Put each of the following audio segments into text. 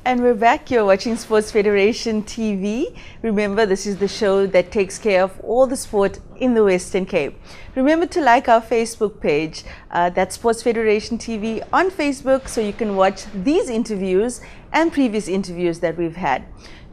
And we're back. You're watching Sports Federation TV. Remember, this is the show that takes care of all the sport in the Western Cape. Remember to like our Facebook page, that's Sports Federation TV on Facebook, so you can watch these interviews and previous interviews that we've had.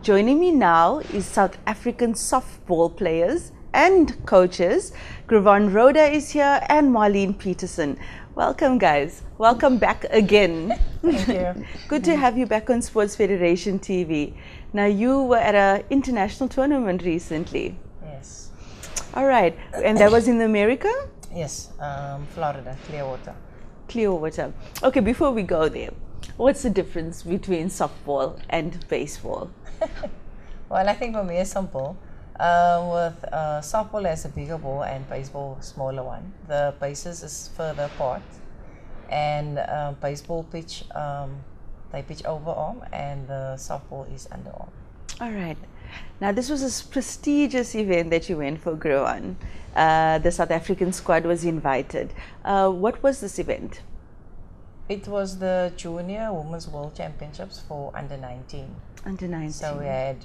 Joining me now is South African softball players and coaches. Grivonne Rhode is here and Marlene Petersen. Welcome, guys. Welcome back again. Thank you. Good to have you back on Sports Federation TV. Now, you were at an international tournament recently. Yes. All right. And that was in America? Yes, Florida, Clearwater. Clearwater. Okay, before we go there, what's the difference between softball and baseball? Well, I think for me it's simple. With softball has a bigger ball and baseball smaller one. The bases is further apart, and baseball pitch they pitch overarm and the softball is underarm. All right. Now this was a prestigious event that you went for, Grivonne. The South African squad was invited. What was this event? It was the Junior Women's World Championships for under 19. Under 19. So we had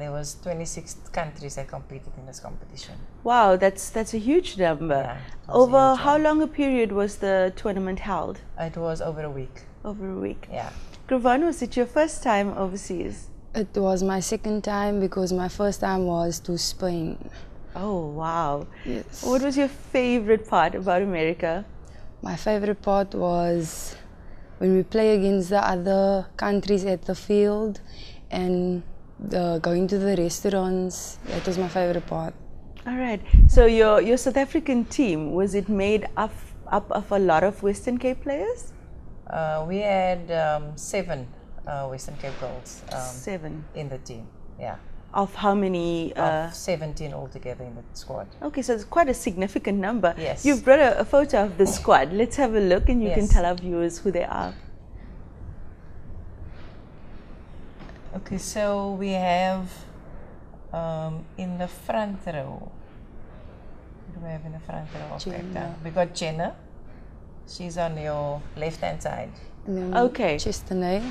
there was 26 countries that competed in this competition. Wow, that's a huge number. Yeah, over how long a period was the tournament held? It was over a week. Over a week. Yeah. Grivonne, was it your first time overseas? It was my second time because my first time was to Spain. Oh, wow. Yes. What was your favorite part about America? My favorite part was when we play against the other countries at the field and going to the restaurants. That was my favorite part. All right. So your South African team, was it made up of a lot of Western Cape players? We had 7 Western Cape girls. 7 in the team. Yeah. Of how many? Of 17 altogether in the squad. Okay, so it's quite a significant number. Yes. You've brought a photo of the squad. Let's have a look, and you can tell our viewers who they are. Okay, so we have in the front row. What do we have in the front row of Cape Town? We got Jenna. She's on your left-hand side. And then Okay. Chestanay.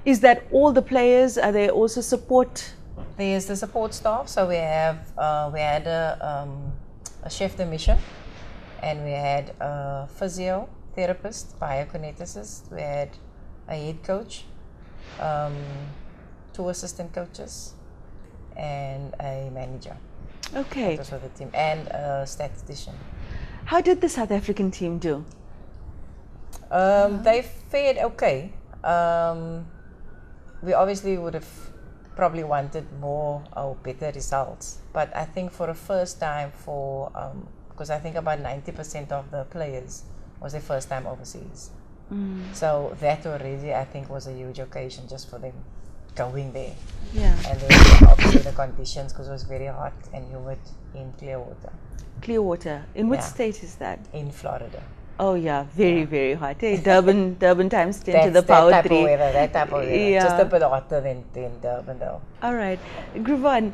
Is that all the players? Are they also support? There's the support staff. So we have we had a chef de mission, and we had a physiotherapist, biokineticist. We had a head coach, 2 assistant coaches, and a manager. Okay. That was for the team, and a statistician. How did the South African team do? They fared okay. We obviously would have probably wanted more or better results, but I think for the first time, because I think about 90% of the players was their first time overseas. So that already I think was a huge occasion just for them going there. Yeah. And then obviously the conditions, because it was very hot and humid in Clearwater. Clearwater. In which Yeah. state is that? In Florida. Oh yeah, very hot. Hey, Durban times 10 to the That's power that type 3. of weather, that type of weather. Yeah. Just a bit hotter than Durban though. All right. Grivonne,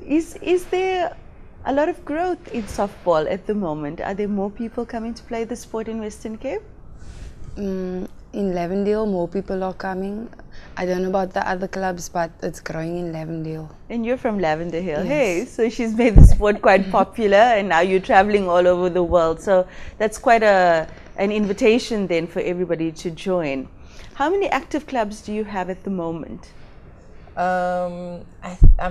is there a lot of growth in softball at the moment? Are there more people coming to play the sport in Western Cape? In Lavendale, more people are coming. I don't know about the other clubs, but it's growing in Lavendale. And you're from Lavender Hill. Yes. Hey, so she's made the sport quite popular, and now you're traveling all over the world. So that's quite an invitation then for everybody to join. How many active clubs do you have at the moment? I'm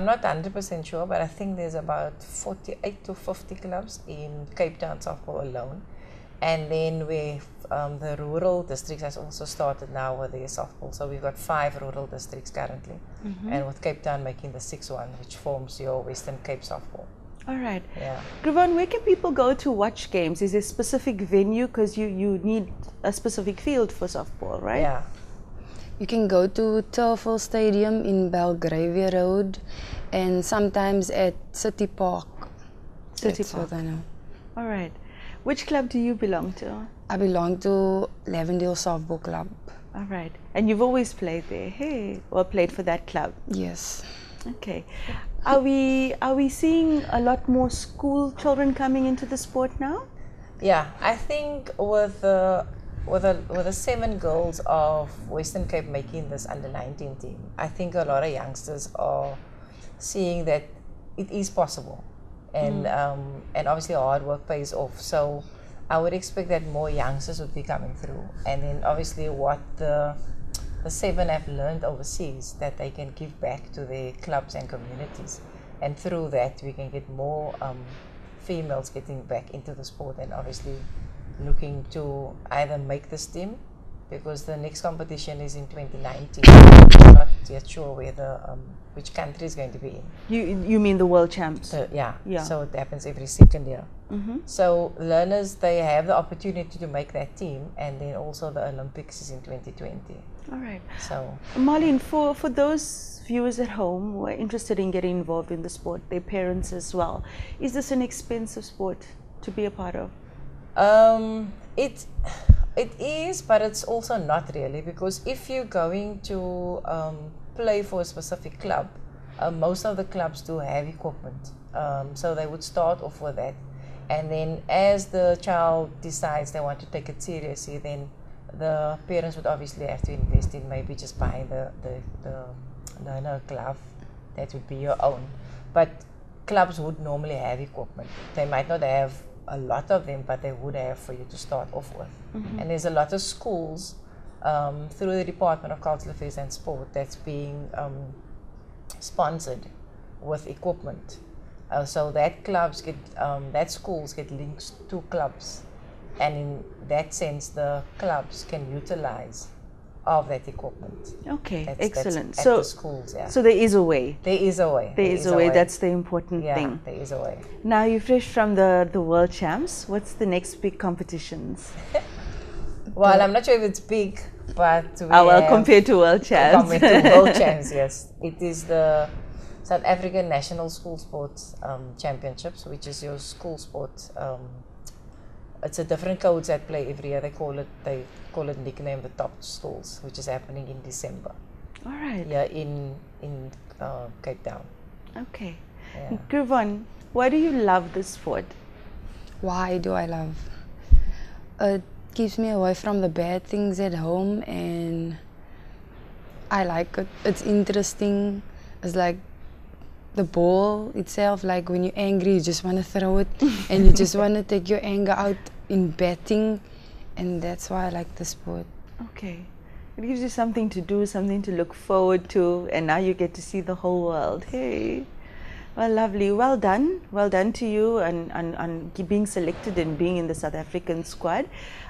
not 100% sure, but I think there's about 48 to 50 clubs in Cape Town softball alone. And then the rural districts has also started now with their softball. So we've got 5 rural districts currently, and with Cape Town making the 6th one, which forms your Western Cape softball. All right. Yeah. Grivonne, where can people go to watch games? Is there a specific venue? Because you need a specific field for softball, right? Yeah. You can go to Turfel Stadium in Belgravia Road and sometimes at City Park. City That's Park. what I know. All right. Which club do you belong to? I belong to Lavendale Softball Club. All right. And you've always played there, hey? Or played for that club? Yes. Okay. Are we seeing a lot more school children coming into the sport now? Yeah, I think with with the 7 girls of Western Cape making this under-19 team, I think a lot of youngsters are seeing that it is possible, and obviously hard work pays off. So I would expect that more youngsters would be coming through, and then obviously what the 7 have learned overseas, that they can give back to their clubs and communities, and through that we can get more females getting back into the sport, and obviously looking to either make this team, because the next competition is in 2019. I'm not yet sure whether which country is going to be in. You mean the world champs? Yeah. Yeah. So it happens every second year. So learners, they have the opportunity to make that team, and then also the Olympics is in 2020. All right. So Marlene, for those viewers at home who are interested in getting involved in the sport, their parents as well, is this an expensive sport to be a part of? It is, but it's also not really, because if you're going to play for a specific club, most of the clubs do have equipment, so they would start off with that, and then as the child decides they want to take it seriously, then the parents would obviously have to invest in maybe just buying the learner glove. That would be your own, but clubs would normally have equipment. They might not have a lot of them, but they would have for you to start off with. And there's a lot of schools through the Department of Cultural Affairs and Sport that's being sponsored with equipment, so that clubs get that schools get links to clubs, and in that sense the clubs can utilize of that equipment. Okay, excellent. That's So at the schools, yeah. so there is a way. There is a way. There is a way. That's the important Yeah, thing. there is a way. Now you're fresh from the world champs. What's the next big competitions? Well, I'm not sure if it's big, but Compared to world champs. compared to world champs, yes. It is the South African National School Sports Championships, which is your school sport. It's a different codes that play every year. They call it nickname the top schools, which is happening in December. All right. Yeah, in Cape Town. Okay. Yeah. Grivonne, why do you love this sport? Why do I love? It keeps me away from the bad things at home, and I like it. It's interesting. It's like the ball itself, like when you're angry, you just want to throw it and you just want to take your anger out in batting, and that's why I like the sport. Okay. It gives you something to do, something to look forward to, and now you get to see the whole world. Hey. Well, lovely. Well done. Well done to you on being selected and being in the South African squad.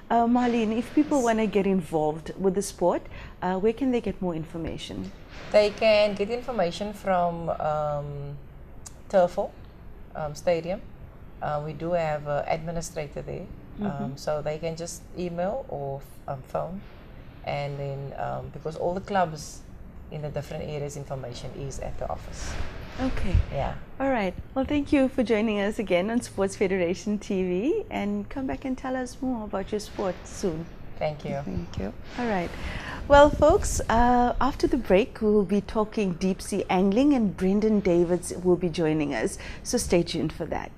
Marlene, if people want to get involved with the sport, where can they get more information? They can get information from Turfel Stadium. We do have an administrator there, so they can just email or phone, and then because all the clubs in the different areas, information is at the office. Okay. Yeah. All right. Well, thank you for joining us again on Sports Federation TV, and come back and tell us more about your sport soon. Thank you. Thank you. All right. Well, folks, after the break, we will be talking deep sea angling, and Brendan Davids will be joining us. So stay tuned for that.